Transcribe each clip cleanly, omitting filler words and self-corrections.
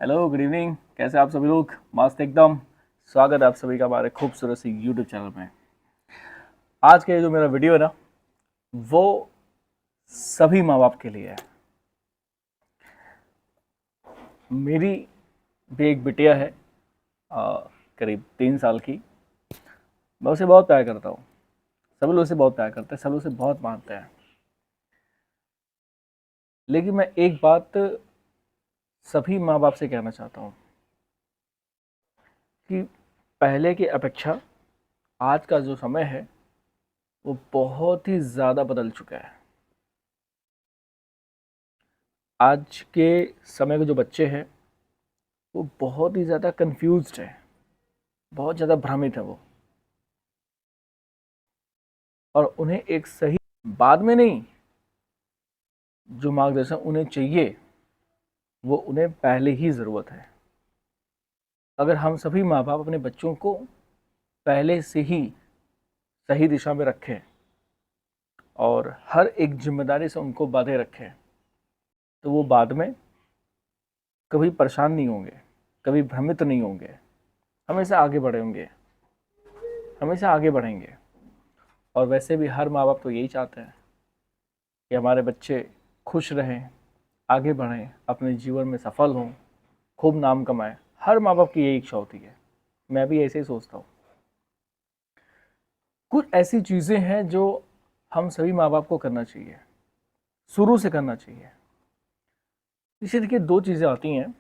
Hello, good evening. कैसे आप सभी लोग? मस्त एकदम। स्वागत है आप सभी का हमारे खूबसूरत सी यूट्यूब चैनल में। आज का ये जो मेरा वीडियो है ना, वो सभी माँ बाप के लिए है। मेरी भी एक बिटिया है, करीब 3 साल की। मैं उसे बहुत प्यार करता हूँ। सभी लोग उसे बहुत प्यार करते हैं, सभी उसे बहुत मानते हैं। लेकिन मैं एक बात सभी माँ बाप से कहना चाहता हूँ कि पहले की अपेक्षा आज का जो समय है वो बहुत ही ज़्यादा बदल चुका है। आज के समय के जो बच्चे हैं वो बहुत ही ज़्यादा कंफ्यूज्ड है, बहुत ज़्यादा भ्रमित है वो। और उन्हें एक सही, बाद में नहीं, जो मार्गदर्शन उन्हें चाहिए वो उन्हें पहले ही ज़रूरत है। अगर हम सभी माँ बाप अपने बच्चों को पहले से ही सही दिशा में रखें और हर एक जिम्मेदारी से उनको बांधे रखें, तो वो बाद में कभी परेशान नहीं होंगे, कभी भ्रमित नहीं होंगे, हमेशा आगे बढ़ेंगे, हमेशा आगे बढ़ेंगे। और वैसे भी हर माँ बाप तो यही चाहते हैं कि हमारे बच्चे खुश रहें, आगे बढ़ें, अपने जीवन में सफल हों, खूब नाम कमाएं। हर माँ बाप की यही इच्छा होती है। मैं भी ऐसे ही सोचता हूँ। कुछ ऐसी चीज़ें हैं जो हम सभी माँ बाप को करना चाहिए, शुरू से करना चाहिए। इसे देखिए, दो चीज़ें आती हैं।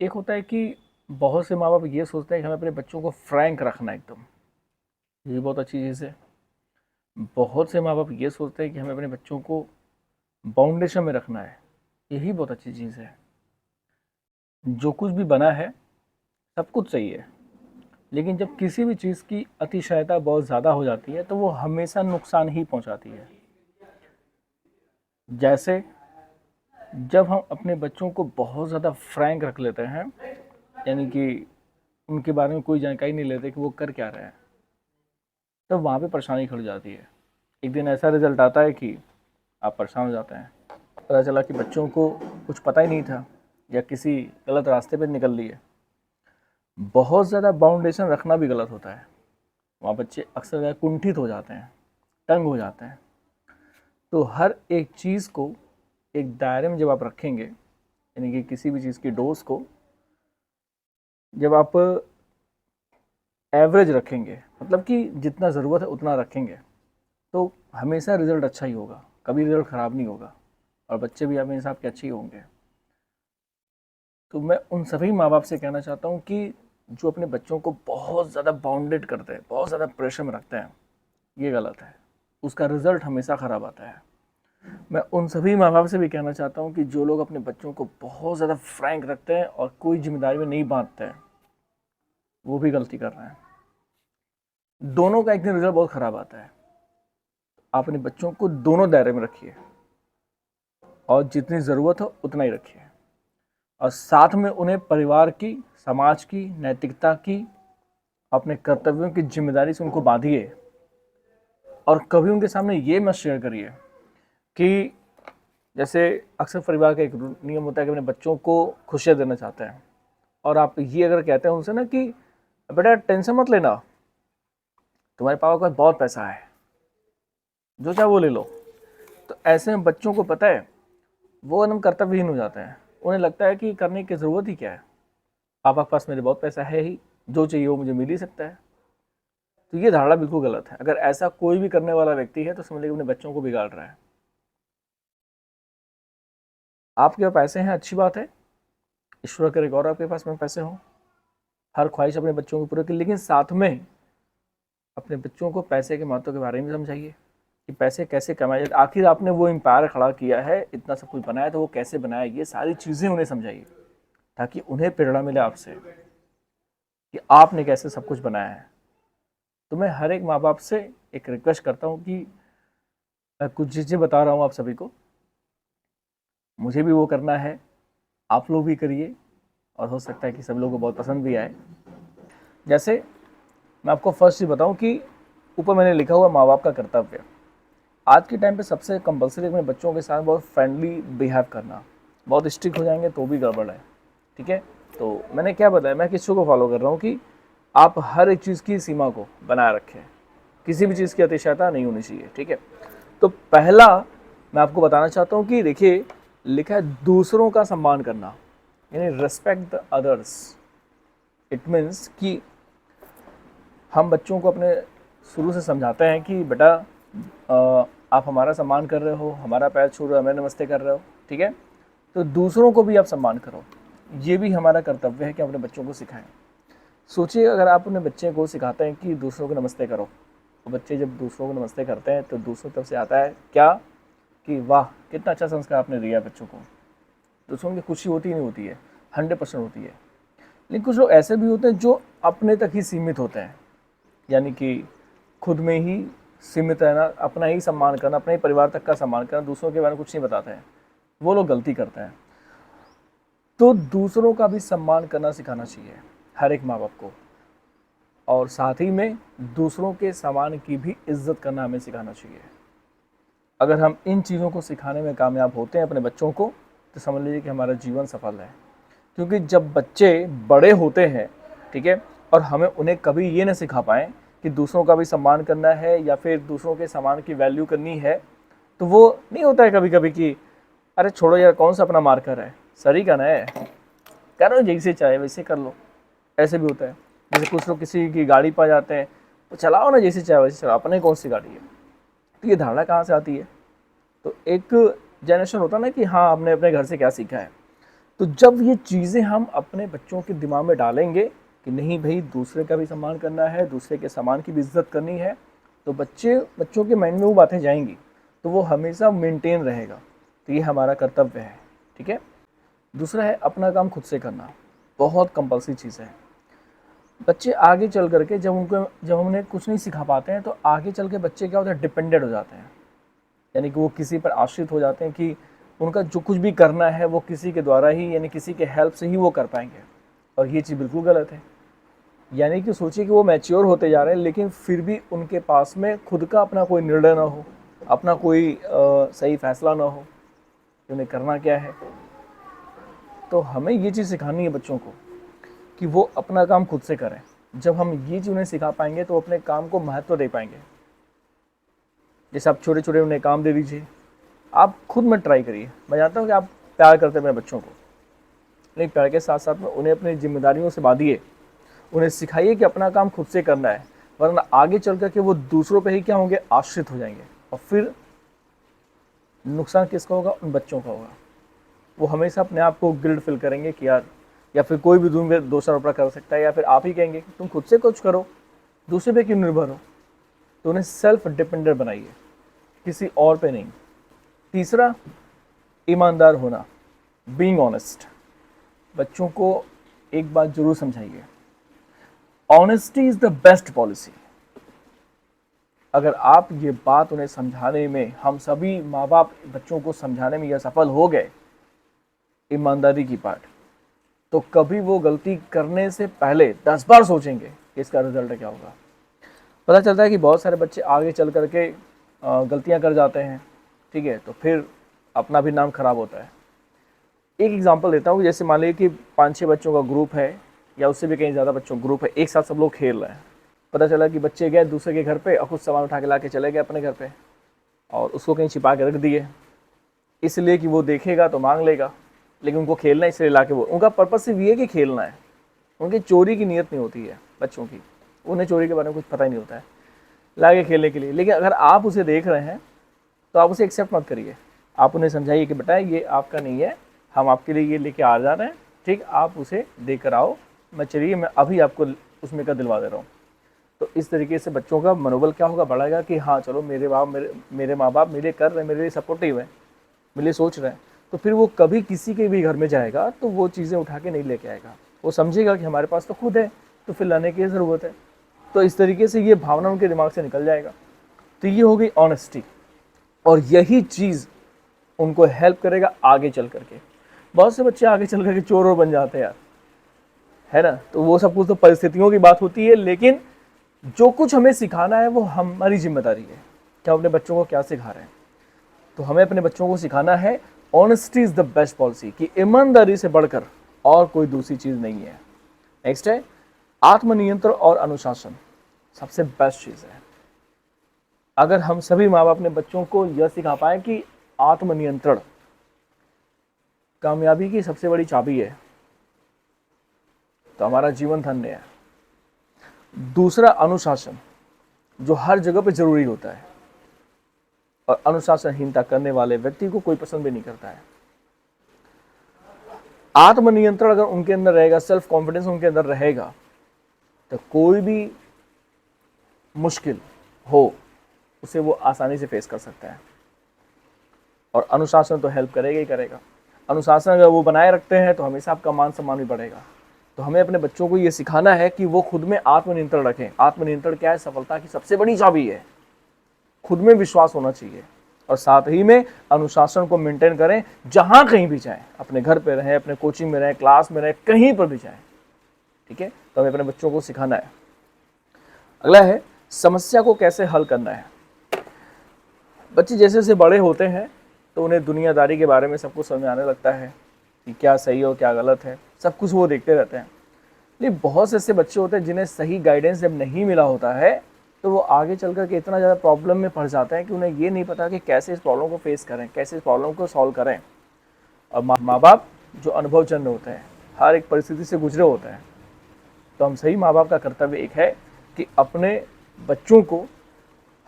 एक होता है कि बहुत से माँ बाप ये सोचते हैं कि हमें अपने बच्चों को फ्रैंक रखना है एकदम, ये बहुत अच्छी चीज़ है। बहुत से माँ बाप ये सोचते हैं कि हमें अपने बच्चों को बाउंडेशन में रखना है, यही बहुत अच्छी चीज़ है। जो कुछ भी बना है सब कुछ सही है, लेकिन जब किसी भी चीज़ की अतिशयता बहुत ज़्यादा हो जाती है तो वो हमेशा नुकसान ही पहुंचाती है। जैसे जब हम अपने बच्चों को बहुत ज़्यादा फ्रैंक रख लेते हैं, यानी कि उनके बारे में कोई जानकारी नहीं लेते कि वो कर क्या रहे हैं, तब वहाँ पे परेशानी खड़ी जाती है। एक दिन ऐसा रिजल्ट आता है कि आप परेशान हो जाते हैं। पता चला कि बच्चों को कुछ पता ही नहीं था या किसी गलत रास्ते पर निकल लिए। बहुत ज़्यादा बाउंडेशन रखना भी गलत होता है। वहाँ बच्चे अक्सर ज़्यादा कुंठित हो जाते हैं, तंग हो जाते हैं। तो हर एक चीज़ को एक दायरे में जब आप रखेंगे, यानी कि किसी भी चीज़ की डोज को जब आप एवरेज रखेंगे, मतलब कि जितना ज़रूरत है उतना रखेंगे, तो हमेशा रिज़ल्ट अच्छा ही होगा, कभी रिज़ल्ट ख़राब नहीं होगा और बच्चे भी हमेशा आपके अच्छे ही होंगे। तो मैं उन सभी माँ बाप से कहना चाहता हूँ कि जो अपने बच्चों को बहुत ज़्यादा बाउंडेड करते हैं, बहुत ज़्यादा प्रेशर में रखते हैं, ये गलत है। उसका रिज़ल्ट हमेशा ख़राब आता है। मैं उन सभी माँ बाप से भी कहना चाहता हूँ कि जो लोग अपने बच्चों को बहुत ज़्यादा फ्रैंक रखते हैं और कोई जिम्मेदारी में नहीं बांटते हैं, वो भी गलती कर रहे हैं। दोनों का एक दिन रिजल्ट बहुत ख़राब आता है। आप अपने बच्चों को दोनों दायरे में रखिए और जितनी ज़रूरत हो उतना ही रखिए, और साथ में उन्हें परिवार की, समाज की, नैतिकता की, अपने कर्तव्यों की जिम्मेदारी से उनको बांधिए। और कभी उनके सामने ये मत शेयर करिए कि, जैसे अक्सर परिवार का एक नियम होता है कि अपने बच्चों को खुशियाँ देना चाहते हैं, और आप ये अगर कहते हैं उनसे ना कि बेटा टेंशन मत लेना, तुम्हारे पापा के पास बहुत पैसा है, जो चाहे वो ले लो, तो ऐसे में बच्चों को पता है वो एकदम कर्तव्यहीन हो जाते हैं। उन्हें लगता है कि करने की ज़रूरत ही क्या है, पापा के पास मेरे बहुत पैसा है ही, जो चाहिए वो मुझे मिल ही सकता है। तो ये धारणा बिल्कुल गलत है। अगर ऐसा कोई भी करने वाला व्यक्ति है तो समझ लीजिए अपने बच्चों को बिगाड़ रहा है। आपके पास पैसे हैं, अच्छी बात है, ईश्वर करे और आपके पास में पैसे हों, हर ख्वाहिश अपने बच्चों को पूरी की, लेकिन साथ में अपने बच्चों को पैसे के महत्व के बारे में समझाइए कि पैसे कैसे कमाए जाते। आखिर आपने वो एम्पायर खड़ा किया है, इतना सब कुछ बनाया, तो वो कैसे बनाया, ये सारी चीज़ें उन्हें समझाइए, ताकि उन्हें प्रेरणा मिले आपसे कि आपने कैसे सब कुछ बनाया है। तो मैं हर एक माँ बाप से एक रिक्वेस्ट करता हूँ कि मैं कुछ चीज़ें बता रहा हूँ आप सभी को, मुझे भी वो करना है, आप लोग भी करिए, और हो सकता है कि सब लोगों को बहुत पसंद भी आए। जैसे मैं आपको फर्स्ट चीज़ बताऊँ कि ऊपर मैंने लिखा हुआ माँ बाप का कर्तव्य। आज के टाइम पे सबसे कंपलसरी अपने बच्चों के साथ बहुत फ्रेंडली बिहेव करना। बहुत स्ट्रिक्ट हो जाएंगे तो भी गड़बड़ है, ठीक है। तो मैंने क्या बताया, मैं किस को फॉलो कर रहा हूँ कि आप हर एक चीज़ की सीमा को बनाए रखें, किसी भी चीज़ की अतिशयता नहीं होनी चाहिए, ठीक है। तो पहला मैं आपको बताना चाहता हूँ कि देखिए, लिखा है दूसरों का सम्मान करना, यानी respect the others. It means कि हम बच्चों को अपने शुरू से समझाते हैं कि बेटा आप हमारा सम्मान कर रहे हो, हमारा पैर छू रहे हो, हमें नमस्ते कर रहे हो, ठीक है। तो दूसरों को भी आप सम्मान करो, ये भी हमारा कर्तव्य है कि अपने बच्चों को सिखाएं। सोचिए, अगर आप अपने बच्चे को सिखाते हैं कि दूसरों को नमस्ते करो, तो बच्चे जब दूसरों को नमस्ते करते हैं तो दूसरों तरफ से आता है क्या कि वाह कितना अच्छा संस्कार आपने दिया बच्चों को। दूसरों की खुशी होती नहीं होती है, 100% होती है। लेकिन कुछ लोग ऐसे भी होते हैं जो अपने तक ही सीमित होते हैं, यानी कि खुद में ही सीमित रहना, अपना ही सम्मान करना, अपने ही परिवार तक का सम्मान करना, दूसरों के बारे में कुछ नहीं बताते हैं, वो लोग गलती करते हैं। तो दूसरों का भी सम्मान करना सिखाना चाहिए हर एक माँ बाप को, और साथ ही में दूसरों के सामान की भी इज्जत करना हमें सिखाना चाहिए। अगर हम इन चीज़ों को सिखाने में कामयाब होते हैं अपने बच्चों को, तो समझ लीजिए कि हमारा जीवन सफल है। क्योंकि जब बच्चे बड़े होते हैं, ठीक है, और हमें उन्हें कभी ये ना सिखा पाएँ कि दूसरों का भी सम्मान करना है या फिर दूसरों के सामान की वैल्यू करनी है, तो वो नहीं होता है कभी कभी कि अरे छोड़ो यार, कौन सा अपना मार्कर है, सर का ना है, करो जैसे चाहे वैसे कर लो। ऐसे भी होता है, जैसे कुछ लोग किसी की गाड़ी पा जाते हैं, तो चलाओ ना जैसे चाहे वैसे चलाओ, अपने कौन सी गाड़ी है। तो ये धारणा कहाँ से आती है? तो एक जनरेशन होता है ना कि हाँ हमने अपने घर से क्या सीखा है। तो जब ये चीज़ें हम अपने बच्चों के दिमाग में डालेंगे कि नहीं भाई, दूसरे का भी सम्मान करना है, दूसरे के सामान की भी इज्जत करनी है, तो बच्चों के माइंड में वो बातें जाएंगी, तो वो हमेशा मेंटेन रहेगा। तो ये हमारा कर्तव्य है, ठीक है। दूसरा है अपना काम खुद से करना, बहुत कंपल्सरी चीज़ है। बच्चे आगे चल करके जब हम उन्हें कुछ नहीं सिखा पाते हैं, तो आगे चल के बच्चे क्या होता है, डिपेंडेंट हो जाते हैं, यानी कि वो किसी पर आश्रित हो जाते हैं कि उनका जो कुछ भी करना है वो किसी के द्वारा ही, यानी किसी के हेल्प से ही वो कर पाएंगे। और ये चीज़ बिल्कुल गलत है। यानी कि सोचिए कि वो मैच्योर होते जा रहे हैं, लेकिन फिर भी उनके पास में खुद का अपना कोई निर्णय ना हो, अपना कोई सही फैसला ना हो कि उन्हें करना क्या है। तो हमें ये चीज़ सिखानी है बच्चों को कि वो अपना काम खुद से करें। जब हम ये चीज़ उन्हें सिखा पाएंगे तो अपने काम को महत्व दे पाएंगे। जैसे आप छोटे छोटे उन्हें काम दे दीजिए, आप खुद में ट्राई करिए। मैं जानता हूँ कि आप प्यार करते हैं अपने बच्चों को, लेकिन प्यार के साथ साथ में उन्हें अपनी जिम्मेदारियों से बांधिए, उन्हें सिखाइए कि अपना काम खुद से करना है, वरना आगे चल कर के वो दूसरों पे ही क्या होंगे, आश्रित हो जाएंगे, और फिर नुकसान किसका होगा, उन बच्चों का होगा। वो हमेशा अपने आप को गिल्ट फील करेंगे कि यार, या फिर कोई भी दोषारोपण कर सकता है, या फिर आप ही कहेंगे कि तुम खुद से कुछ करो, दूसरे पे क्यों निर्भर हो। तो उन्हें सेल्फ डिपेंडेंट बनाइए, किसी और पे नहीं। तीसरा, ईमानदार होना, बीइंग ऑनेस्ट। बच्चों को एक बात जरूर समझाइए, honesty is the best policy. अगर आप ये बात उन्हें समझाने में, हम सभी माँ बाप बच्चों को समझाने में यह सफल हो गए, ईमानदारी की पार्ट, तो कभी वो गलती करने से पहले 10 बार सोचेंगे कि इसका रिजल्ट क्या होगा। पता चलता है कि बहुत सारे बच्चे आगे चल करके गलतियां कर जाते हैं, ठीक है, तो फिर अपना भी नाम खराब होता है। एक एग्जांपल देता हूँ, जैसे मान लीजिए कि 5-6 बच्चों का ग्रुप है, या उससे भी कहीं ज़्यादा बच्चों का ग्रुप है, एक साथ सब लोग खेल रहे हैं। पता चला कि बच्चे गए दूसरे के घर पे और कुछ सामान उठा के ला के चले गए अपने घर पे, और उसको कहीं छिपा के रख दिए, इसलिए कि वो देखेगा तो मांग लेगा, लेकिन उनको खेलना है इसलिए ला के, वो उनका पर्पस सिर्फ ये है कि खेलना है, उनकी चोरी की नीयत नहीं होती है बच्चों की, उन्हें चोरी के बारे में कुछ पता ही नहीं होता है, ला के खेलने के लिए। लेकिन अगर आप उसे देख रहे हैं तो आप उसे एक्सेप्ट मत करिए, आप उन्हें समझाइए कि बेटा ये आपका नहीं है, हम आपके लिए ये लेके आ जा रहे हैं, ठीक, आप उसे देकर आओ, मैं चलिए मैं अभी आपको उसमें का दिलवा दे रहा हूँ। तो इस तरीके से बच्चों का मनोबल क्या होगा, बढ़ाएगा कि हाँ चलो मेरे माँ बाप मेरे कर रहे हैं, मेरे लिए सपोर्टिव है, मेरे लिए सोच रहे हैं। तो फिर वो कभी किसी के भी घर में जाएगा तो वो चीज़ें उठा के नहीं लेके आएगा, वो समझेगा कि हमारे पास तो खुद है, तो फिर लाने की ज़रूरत है। तो इस तरीके से ये भावना उनके दिमाग से निकल जाएगा। तो ये हो गई ऑनेस्टी, और यही चीज़ उनको हेल्प करेगा आगे चल करके। बहुत से बच्चे आगे चल करके चोर और बन जाते हैं यार, है ना। तो वो सब कुछ तो परिस्थितियों की बात होती है, लेकिन जो कुछ हमें सिखाना है वो हमारी जिम्मेदारी है कि हम अपने बच्चों को क्या सिखा रहे हैं। तो हमें अपने बच्चों को सिखाना है honesty is the best policy, कि ईमानदारी से बढ़कर और कोई दूसरी चीज़ नहीं है। नेक्स्ट है आत्मनियंत्रण और अनुशासन, सबसे बेस्ट चीज़ है। अगर हम सभी माँ बाप अपने बच्चों को यह सिखा पाए कि आत्मनियंत्रण कामयाबी की सबसे बड़ी चाबी है, तो हमारा जीवन धन्य है। दूसरा अनुशासन, जो हर जगह पे जरूरी होता है, और अनुशासनहीनता करने वाले व्यक्ति को कोई पसंद भी नहीं करता है। आत्मनियंत्रण अगर उनके अंदर रहेगा, सेल्फ कॉन्फिडेंस उनके अंदर रहेगा, तो कोई भी मुश्किल हो उसे वो आसानी से फेस कर सकता है। और अनुशासन तो हेल्प करेगा ही करेगा। अनुशासन अगर वो बनाए रखते हैं तो हमेशा आपका मान सम्मान भी बढ़ेगा। तो हमें अपने बच्चों को ये सिखाना है कि वो खुद में आत्मनियंत्रण रखें। आत्मनियंत्रण क्या है? सफलता की सबसे बड़ी चाबी है। खुद में विश्वास होना चाहिए और साथ ही में अनुशासन को मेंटेन करें। जहां कहीं भी जाएं, अपने घर पे रहें, अपने कोचिंग में रहें, क्लास में रहें, कहीं पर भी जाएं, ठीक है। तो हमें अपने बच्चों को सिखाना है। अगला है समस्या को कैसे हल करना है। बच्चे जैसे जैसे बड़े होते हैं तो उन्हें दुनियादारी के बारे में सब कुछ समझ में आने लगता है कि क्या सही और क्या गलत है, सब कुछ वो देखते रहते हैं। लेकिन बहुत से ऐसे बच्चे होते हैं जिन्हें सही गाइडेंस जब नहीं मिला होता है तो वो आगे चल कर के इतना ज़्यादा प्रॉब्लम में पड़ जाते हैं कि उन्हें ये नहीं पता कि कैसे इस प्रॉब्लम को फेस करें, कैसे इस प्रॉब्लम को सॉल्व करें। और माँ बाप जो अनुभवजन्य होते हैं, हर एक परिस्थिति से गुजरे होते हैं, तो हम सही माँ बाप का कर्तव्य एक है कि अपने बच्चों को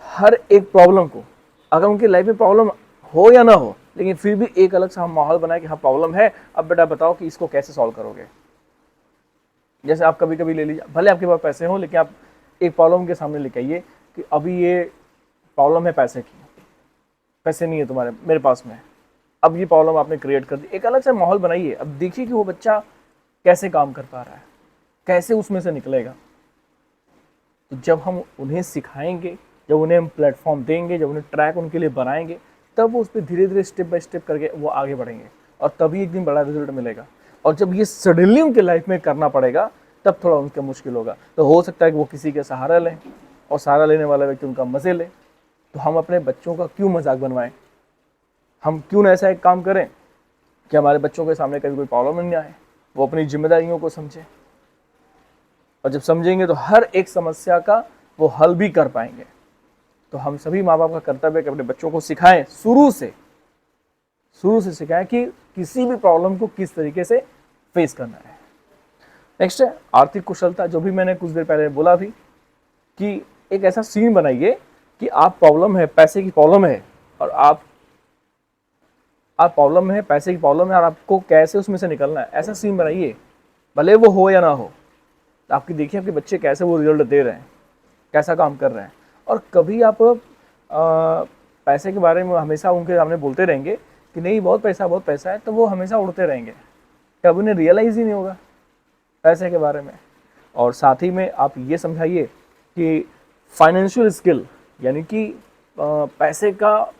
हर एक प्रॉब्लम को, अगर उनकी लाइफ में प्रॉब्लम हो या ना हो, लेकिन फिर भी एक अलग सा हम माहौल बनाए कि हाँ प्रॉब्लम है, अब बेटा बताओ कि इसको कैसे सॉल्व करोगे। जैसे आप कभी कभी ले लीजिए, भले आपके पास पैसे हो, लेकिन आप एक प्रॉब्लम के सामने लेके आइए कि अभी ये प्रॉब्लम है पैसे की, पैसे नहीं है तुम्हारे, मेरे पास में। अब ये प्रॉब्लम आपने क्रिएट कर दी, एक अलग सा माहौल बनाइए। अब देखिए कि वो बच्चा कैसे काम कर पा रहा है, कैसे उसमें से निकलेगा। तो जब हम उन्हें सिखाएंगे, जब उन्हें हम प्लेटफॉर्म देंगे, जब उन्हें ट्रैक उनके लिए बनाएंगे, तब वो उस पर धीरे धीरे स्टेप बाय स्टेप करके वो आगे बढ़ेंगे और तभी एक दिन बड़ा रिजल्ट मिलेगा। और जब ये सडनली उनके लाइफ में करना पड़ेगा तब थोड़ा उनके मुश्किल होगा। तो हो सकता है कि वो किसी के सहारा लें और सहारा लेने वाला व्यक्ति उनका मज़े ले। तो हम अपने बच्चों का क्यों मजाक बनवाएं? हम क्यों ना ऐसा एक काम करें कि हमारे बच्चों के सामने कभी कोई प्रॉब्लम नहीं आए, वो अपनी जिम्मेदारियों को समझें। और जब समझेंगे तो हर एक समस्या का वो हल भी कर पाएंगे। तो हम सभी माँ बाप का कर्तव्य है कि अपने बच्चों को सिखाएं, शुरू से सिखाएं कि किसी भी प्रॉब्लम को किस तरीके से फेस करना है। नेक्स्ट है आर्थिक कुशलता, जो भी मैंने कुछ देर पहले बोला भी कि एक ऐसा सीन बनाइए कि आप प्रॉब्लम है, पैसे की प्रॉब्लम है, और आप प्रॉब्लम है, पैसे की प्रॉब्लम है, और आपको कैसे उसमें से निकलना है। ऐसा सीन बनाइए, भले वो हो या ना हो। आपकी देखिए आपके बच्चे कैसे वो रिजल्ट दे रहे हैं, कैसा काम कर रहे हैं। और कभी आप पैसे के बारे में हमेशा उनके सामने बोलते रहेंगे कि नहीं बहुत पैसा है, तो वो हमेशा उड़ते रहेंगे, कभी उन्हें रियलाइज़ ही नहीं होगा पैसे के बारे में। और साथ ही में आप ये समझाइए कि फाइनेंशियल स्किल, यानी कि पैसे का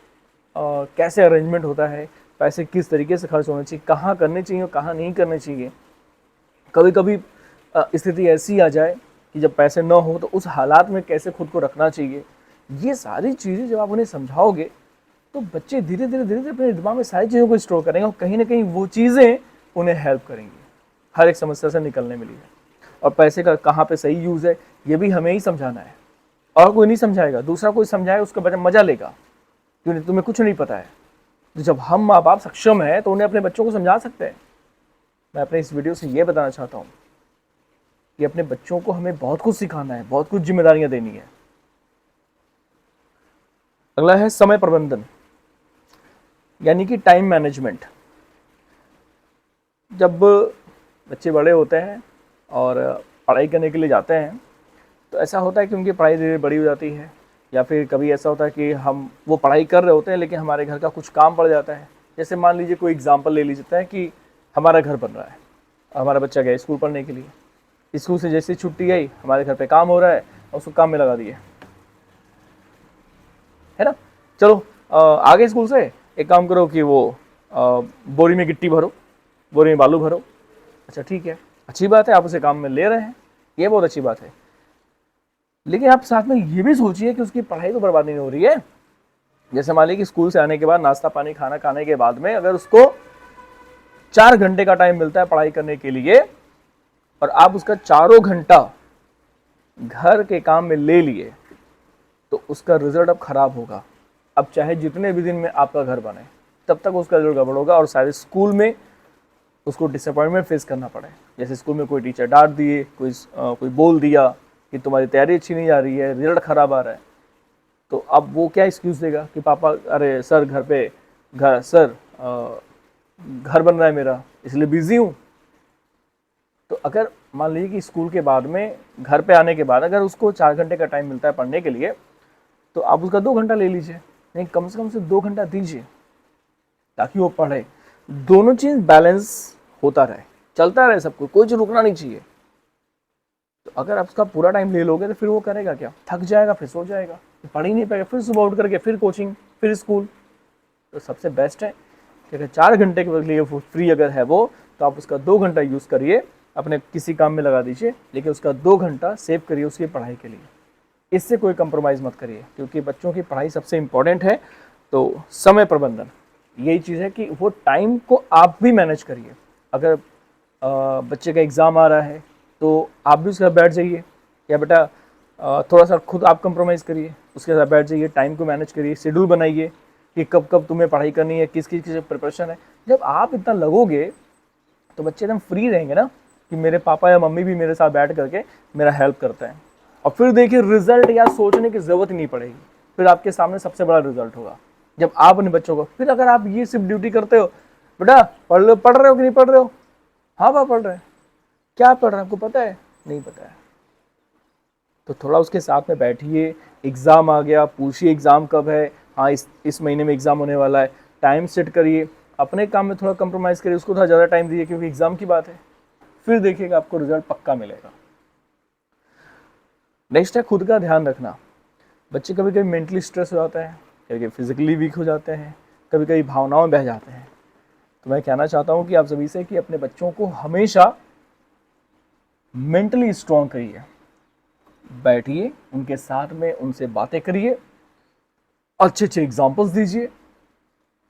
कैसे अरेंजमेंट होता है, पैसे किस तरीके से खर्च होने चाहिए, कहाँ करने चाहिए और कहाँ नहीं करने चाहिए। कभी कभी स्थिति ऐसी आ जाए कि जब पैसे न हो तो उस हालात में कैसे खुद को रखना चाहिए। ये सारी चीज़ें जब आप उन्हें समझाओगे तो बच्चे धीरे धीरे अपने दिमाग में सारी चीज़ों को स्टोर करेंगे और कहीं ना कहीं वो चीज़ें उन्हें हेल्प करेंगी हर एक समस्या से निकलने में लिए। और पैसे का कहाँ पे सही यूज़ है ये भी हमें ही समझाना है, और कोई नहीं समझाएगा। दूसरा कोई समझाए उसका बच्चा मजा लेगा, क्योंकि तुम्हें कुछ नहीं पता है। तो जब हम माँ बाप सक्षम हैं तो उन्हें अपने बच्चों को समझा सकते हैं। मैं अपने इस वीडियो से ये बताना चाहता हूँ कि अपने बच्चों को हमें बहुत कुछ सिखाना है, बहुत कुछ जिम्मेदारियां देनी है। अगला है समय प्रबंधन, यानी कि टाइम मैनेजमेंट। जब बच्चे बड़े होते हैं और पढ़ाई करने के लिए जाते हैं तो ऐसा होता है कि उनकी पढ़ाई धीरे बड़ी हो जाती है, या फिर कभी ऐसा होता है कि वो पढ़ाई कर रहे होते हैं लेकिन हमारे घर का कुछ काम पड़ जाता है। जैसे मान लीजिए कोई एग्जाम्पल ले लीजिए है कि हमारा घर बन रहा है, हमारा बच्चा गया स्कूल पढ़ने के लिए, स्कूल से जैसे छुट्टी आई हमारे घर पे काम हो रहा है और उसको काम में लगा दिए, है ना। चलो आगे स्कूल से एक काम करो कि वो बोरी में गिट्टी भरो, बोरी में बालू भरो। अच्छा ठीक है, अच्छी बात है, आप उसे काम में ले रहे हैं, ये बहुत अच्छी बात है। लेकिन आप साथ में ये भी सोचिए कि उसकी पढ़ाई तो बर्बाद नहीं हो रही है। जैसे मान लीजिए कि स्कूल से आने के बाद नाश्ता पानी खाना खाने के बाद में अगर उसको 4 घंटे का टाइम मिलता है पढ़ाई करने के लिए और आप उसका 4 घंटा घर के काम में ले लिए, तो उसका रिजल्ट अब खराब होगा। अब चाहे जितने भी दिन में आपका घर बने, तब तक उसका रिजल्ट गड़बड़ होगा और शायद स्कूल में उसको डिसअपॉइंटमेंट फेस करना पड़े। जैसे स्कूल में कोई टीचर डांट दिए, कोई बोल दिया कि तुम्हारी तैयारी अच्छी नहीं जा रही है, रिजल्ट खराब आ रहा है, तो अब वो क्या एक्सक्यूज़ देगा कि पापा, अरे सर घर बन रहा है मेरा, इसलिए बिजी हूँ। तो अगर मान लीजिए कि स्कूल के बाद में घर पे आने के बाद अगर उसको 4 घंटे का टाइम मिलता है पढ़ने के लिए, तो आप उसका 2 घंटा ले लीजिए, नहीं कम से 2 घंटा दीजिए ताकि वो पढ़े। दोनों चीज़ बैलेंस होता रहे, चलता रहे, सबको कोई चीज़ रुकना नहीं चाहिए। तो अगर आप उसका पूरा टाइम ले लोगे तो फिर वो करेगा क्या, थक जाएगा, फिर सो जाएगा, पढ़ ही नहीं पाएगा, फिर सुबह उठ करके फिर कोचिंग, फिर स्कूल। तो सबसे बेस्ट है कि अगर 4 घंटे के लिए फ्री अगर है वो, तो आप उसका 2 घंटा यूज़ करिए, अपने किसी काम में लगा दीजिए, लेकिन उसका 2 घंटा सेव करिए उसकी पढ़ाई के लिए। इससे कोई कंप्रोमाइज़ मत करिए, क्योंकि बच्चों की पढ़ाई सबसे इम्पॉर्टेंट है। तो समय प्रबंधन यही चीज़ है कि वो टाइम को आप भी मैनेज करिए। अगर बच्चे का एग्ज़ाम आ रहा है तो आप भी उसके साथ बैठ जाइए, या बेटा थोड़ा सा खुद आप कंप्रोमाइज़ करिए, उसके साथ बैठ जाइए, टाइम को मैनेज करिए, शेड्यूल बनाइए कि कब कब तुम्हें पढ़ाई करनी है, किस किस प्रिपरेशन है। जब आप इतना लगोगे तो बच्चे एकदम फ्री रहेंगे ना कि मेरे पापा या मम्मी भी मेरे साथ बैठ करके मेरा हेल्प करते हैं। और फिर देखिए रिजल्ट या सोचने की ज़रूरत ही नहीं पड़ेगी, फिर आपके सामने सबसे बड़ा रिजल्ट होगा जब आप अपने बच्चों को, फिर अगर आप ये सिर्फ ड्यूटी करते हो, बेटा पढ़ रहे हो कि नहीं पढ़ रहे हो, हाँ पापा पढ़ रहे हैं, क्या पढ़ रहे हैं आपको पता है, नहीं पता है, तो थोड़ा उसके साथ में बैठिए। एग्ज़ाम आ गया, पूछिए एग्ज़ाम कब है, हाँ इस महीने में एग्ज़ाम होने वाला है, टाइम सेट करिए, अपने काम में थोड़ा कंप्रोमाइज़ करिए, उसको थोड़ा ज़्यादा टाइम दीजिए क्योंकि एग्ज़ाम की बात है, फिर देखिएगा आपको रिजल्ट पक्का मिलेगा। नेक्स्ट है खुद का ध्यान रखना। बच्चे कभी कभी मेंटली स्ट्रेस हो जाते हैं, कभी कभी फिजिकली वीक हो जाते हैं, कभी कभी भावनाओं में बह जाते हैं। तो मैं कहना चाहता हूँ कि आप सभी से कि अपने बच्चों को हमेशा मेंटली स्ट्रॉन्ग करिए, बैठिए उनके साथ में, उनसे बातें करिए, अच्छे अच्छे एग्जाम्पल्स दीजिए,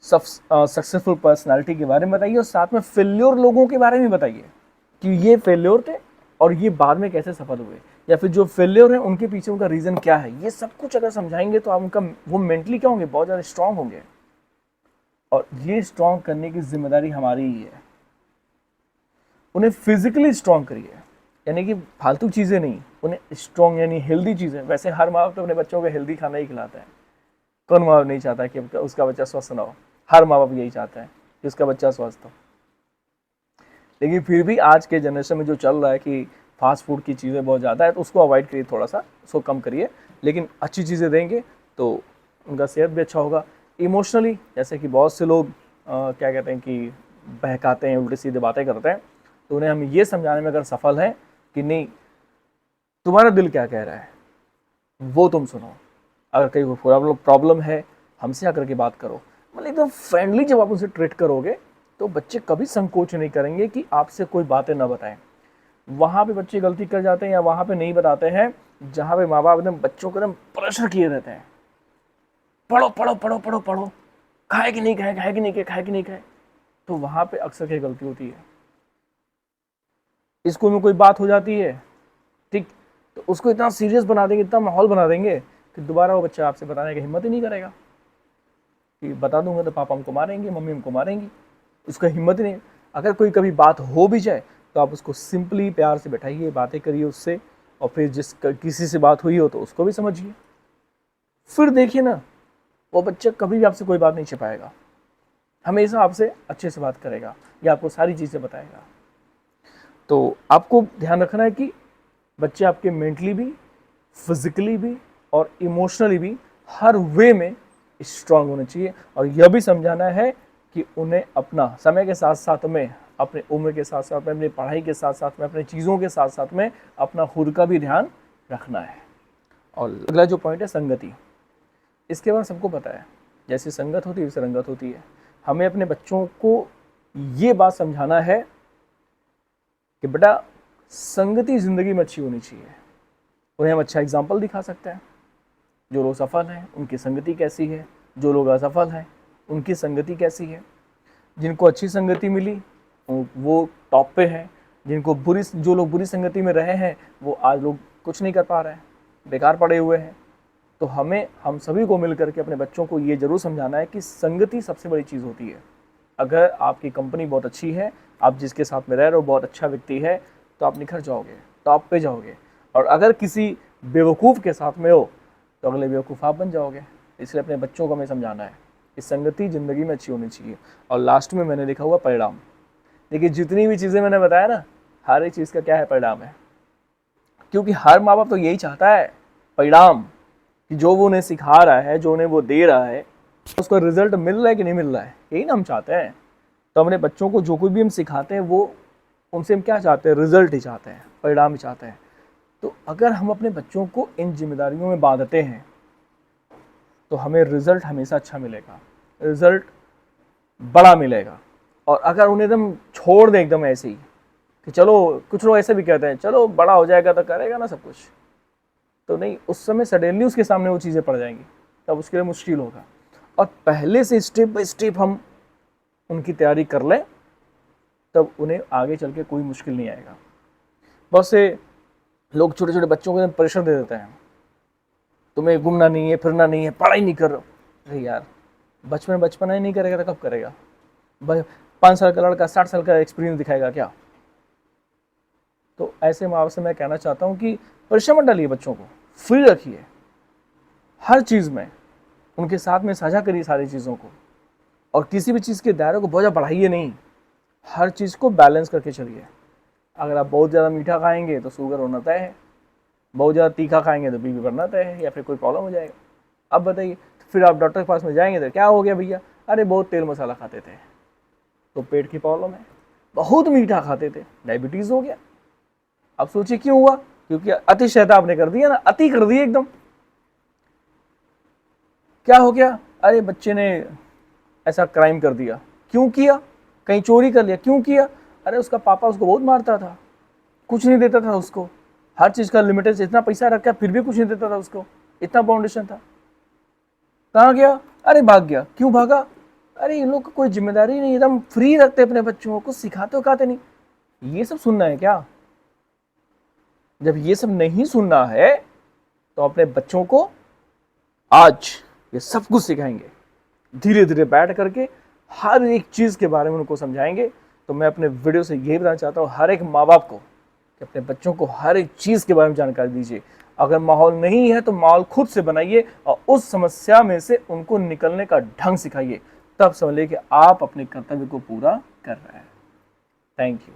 सक्सेसफुल पर्सनालिटी के बारे में बताइए और साथ में फेल्योर लोगों के बारे में बताइए कि ये फेल्योर थे और ये बाद में कैसे सफल हुए, या फिर जो फेल्योर है उनके पीछे उनका रीज़न क्या है। ये सब कुछ अगर समझाएंगे तो आप उनका वो मेंटली क्या होंगे, बहुत ज़्यादा स्ट्रांग होंगे। और ये स्ट्रांग करने की जिम्मेदारी हमारी ही है। उन्हें फिजिकली स्ट्रांग करिए, यानी कि फालतू चीज़ें नहीं, उन्हें स्ट्रांग यानी हेल्दी चीज़ें। वैसे हर माँ बाप तो अपने बच्चों को हेल्दी खाना ही खिलाता है, कौन माँ बाप नहीं चाहता कि उसका बच्चा स्वस्थ ना हो, हर माँ बाप यही चाहता है कि उसका बच्चा स्वस्थ हो। लेकिन फिर भी आज के जनरेशन में जो चल रहा है कि फास्ट फूड की चीज़ें बहुत ज़्यादा है, तो उसको अवॉइड करिए, थोड़ा सा उसको कम करिए, लेकिन अच्छी चीज़ें देंगे तो उनका सेहत भी अच्छा होगा। इमोशनली जैसे कि बहुत से लोग क्या कहते हैं कि बहकाते हैं, उल्टी सीधे बातें करते हैं, तो उन्हें हम ये समझाने में अगर सफल हैं कि नहीं, तुम्हारा दिल क्या कह रहा है वो तुम सुनो, अगर कहीं प्रॉब्लम है हमसे आकर के बात करो, मतलब एकदम फ्रेंडली जब आप उनसे ट्रीट करोगे तो बच्चे कभी संकोच नहीं करेंगे कि आपसे कोई बातें ना बताएं। वहाँ पे बच्चे गलती कर जाते हैं या वहाँ पे नहीं बताते हैं जहाँ पे माँ बाप एकदम बच्चों को एकदम प्रेशर किए रहते हैं, पढ़ो पढ़ो पढ़ो पढ़ो पढ़ो, खाए कि नहीं खाए, खाए कि नहीं खाए, खाए कि नहीं खाए, तो वहाँ पे अक्सर क्या गलती होती है। स्कूल में कोई बात हो जाती है, ठीक, तो उसको इतना सीरियस बना देंगे, इतना माहौल बना देंगे कि दोबारा वो बच्चा आपसे बताने की हिम्मत ही नहीं करेगा कि बता दूंगा तो पापा हमको मारेंगे, मम्मी हमको मारेंगी, उसका हिम्मत ही नहीं। अगर कोई कभी बात हो भी जाए तो आप उसको सिंपली प्यार से बैठाइए, बातें करिए उससे, और फिर किसी से बात हुई हो तो उसको भी समझिए। फिर देखिए ना, वो बच्चा कभी भी आपसे कोई बात नहीं छिपाएगा, हमेशा आपसे अच्छे से बात करेगा या आपको सारी चीज़ें बताएगा। तो आपको ध्यान रखना है कि बच्चे आपके मेंटली भी, फिजिकली भी और इमोशनली भी हर वे में स्ट्रांग होने चाहिए। और यह भी समझाना है कि उन्हें अपना समय के साथ साथ में, अपने उम्र के साथ साथ में, अपनी पढ़ाई के साथ साथ में, अपनी चीज़ों के साथ साथ में अपना खुद का भी ध्यान रखना है। और अगला जो पॉइंट है संगति, इसके बारे में सबको पता है, जैसी संगत होती है वैसे रंगत होती है। हमें अपने बच्चों को ये बात समझाना है कि बेटा संगति ज़िंदगी में अच्छी होनी चाहिए। उन्हें हम अच्छा एग्जाम्पल दिखा सकते हैं, जो लोग सफल हैं उनकी संगति कैसी है, जो लोग असफल हैं उनकी संगति कैसी है। जिनको अच्छी संगति मिली वो टॉप पे हैं, जो लोग बुरी संगति में रहे हैं वो आज लोग कुछ नहीं कर पा रहे हैं, बेकार पड़े हुए हैं। तो हम सभी को मिलकर के अपने बच्चों को ये जरूर समझाना है कि संगति सबसे बड़ी चीज़ होती है। अगर आपकी कंपनी बहुत अच्छी है, आप जिसके साथ में रह रहे हो बहुत अच्छा व्यक्ति है, तो आप निखर जाओगे, टॉप पे जाओगे। और अगर किसी बेवकूफ़ के साथ में हो तो अगले बेवकूफ़ आप बन जाओगे। इसलिए अपने बच्चों को हमें समझाना है कि संगति ज़िंदगी में अच्छी होनी चाहिए। और लास्ट में मैंने लिखा हुआ परिणाम। देखिए जितनी भी चीज़ें मैंने बताया ना, हर एक चीज़ का क्या है, परिणाम है। क्योंकि हर माँ बाप तो यही चाहता है, परिणाम, कि जो वो उन्हें सिखा रहा है, जो उन्हें वो दे रहा है, उसका रिजल्ट मिल रहा है कि नहीं मिल रहा है, यही ना हम चाहते हैं। तो अपने बच्चों को जो कोई भी हम सिखाते हैं वो उनसे हम क्या चाहते हैं, रिजल्ट ही चाहते हैं, परिणाम ही चाहते हैं। तो अगर हम अपने बच्चों को इन जिम्मेदारियों में बांधते हैं तो हमें रिजल्ट हमेशा अच्छा मिलेगा, रिजल्ट बड़ा मिलेगा। और अगर उन्हें एकदम छोड़ दें एकदम ऐसे ही कि चलो, कुछ लोग ऐसे भी कहते हैं चलो बड़ा हो जाएगा तो करेगा ना सब कुछ, तो नहीं, उस समय सडनली उसके सामने वो चीज़ें पड़ जाएंगी, तब उसके लिए मुश्किल होगा। और पहले से स्टेप बाय स्टेप हम उनकी तैयारी कर लें, तब उन्हें आगे चल के कोई मुश्किल नहीं आएगा। बहुत से लोग छोटे छोटे बच्चों को प्रेशर दे देते हैं, तुम्हें घूमना नहीं है, फिरना नहीं है, पढ़ाई नहीं कर रहे। अरे यार, बचपना ही नहीं करेगा तो कब करेगा? 5 साल का लड़का 60 साल का एक्सपीरियंस दिखाएगा क्या? तो ऐसे माँ बाप से मैं कहना चाहता हूँ कि प्रेशर मत डालिए, बच्चों को फ्री रखिए, हर चीज़ में उनके साथ में साझा करिए सारी चीज़ों को। और किसी भी चीज़ के दायरे को बहुत ज़्यादा बढ़ाइए नहीं, हर चीज़ को बैलेंस करके चलिए। अगर आप बहुत ज़्यादा मीठा खाएंगे तो शुगर होना तय है, बहुत ज़्यादा तीखा खाएंगे तो बीपी बढ़ना तय है, या फिर कोई प्रॉब्लम हो जाएगा। अब बताइए, फिर आप डॉक्टर के पास में जाएंगे तो क्या हो गया भैया? अरे बहुत तेल मसाला खाते थे तो पेट की प्रॉब्लम है, बहुत मीठा खाते थे डायबिटीज़ हो गया। अब सोचिए क्यों हुआ? क्योंकि अतिशयता आपने कर दिया ना, अति कर दिया एकदम। क्या हो गया? अरे बच्चे ने ऐसा क्राइम कर दिया, क्यों किया? कहीं चोरी कर लिया, क्यों किया? अरे उसका पापा उसको बहुत मारता था, कुछ नहीं देता था उसको, हर चीज़ का लिमिटेड, इतना पैसा रखा फिर भी कुछ नहीं देता था उसको, इतना फाउंडेशन था। कहाँ गया? अरे भाग गया। क्यों भागा? अरे इन लोग का कोई जिम्मेदारी नहीं, एकदम फ्री रखते अपने बच्चों को, कुछ सिखाते हो खाते नहीं। ये सब सुनना है क्या? जब ये सब नहीं सुनना है तो अपने बच्चों को आज ये सब कुछ सिखाएंगे, धीरे धीरे बैठ करके हर एक चीज़ के बारे में उनको समझाएंगे। तो मैं अपने वीडियो से यही बताना चाहता हूँ हर एक माँ बाप को कि अपने बच्चों को हर एक चीज़ के बारे में जानकारी दीजिए। अगर माहौल नहीं है तो माहौल खुद से बनाइए और उस समस्या में से उनको निकलने का ढंग सिखाइए, तब समझिए कि आप अपने कर्तव्य को पूरा कर रहे हैं। Thank you.